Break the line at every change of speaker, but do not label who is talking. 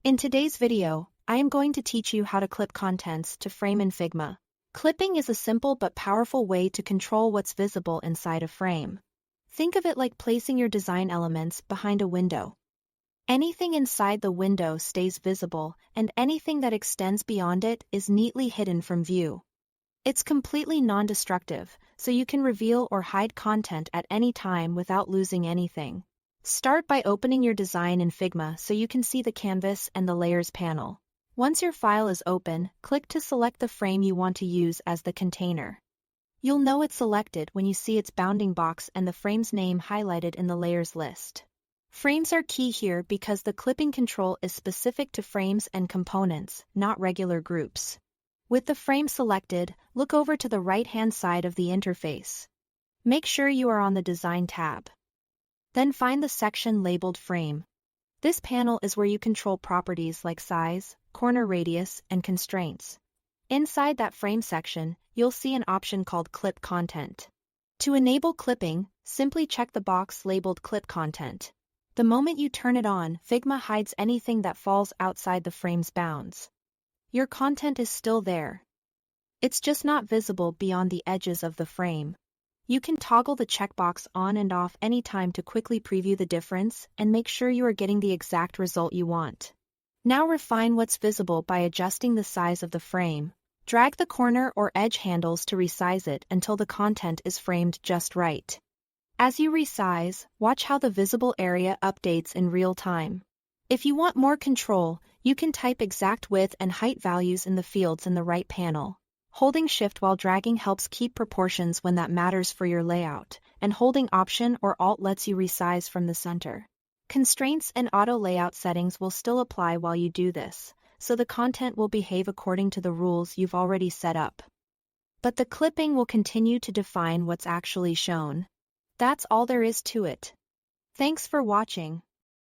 In today's video, I am going to teach you how to clip contents to frame in Figma. Clipping is a simple but powerful way to control what's visible inside a frame. Think of it like placing your design elements behind a window. Anything inside the window stays visible, and anything that extends beyond it is neatly hidden from view. It's completely non-destructive, so you can reveal or hide content at any time without losing anything. Start by opening your design in Figma so you can see the canvas and the layers panel. Once your file is open, click to select the frame you want to use as the container. You'll know it's selected when you see its bounding box and the frame's name highlighted in the layers list. Frames are key here because the clipping control is specific to frames and components, not regular groups. With the frame selected, look over to the right-hand side of the interface. Make sure you are on the Design tab. Then find the section labeled Frame. This panel is where you control properties like size, corner radius, and constraints. Inside that frame section, you'll see an option called Clip Content. To enable clipping, simply check the box labeled Clip Content. The moment you turn it on, Figma hides anything that falls outside the frame's bounds. Your content is still there. It's just not visible beyond the edges of the frame. You can toggle the checkbox on and off anytime to quickly preview the difference and make sure you are getting the exact result you want. Now refine what's visible by adjusting the size of the frame. Drag the corner or edge handles to resize it until the content is framed just right. As you resize, watch how the visible area updates in real time. If you want more control, you can type exact width and height values in the fields in the right panel. Holding Shift while dragging helps keep proportions when that matters for your layout, and holding Option or Alt lets you resize from the center. Constraints and auto layout settings will still apply while you do this, so the content will behave according to the rules you've already set up. But the clipping will continue to define what's actually shown. That's all there is to it. Thanks for watching.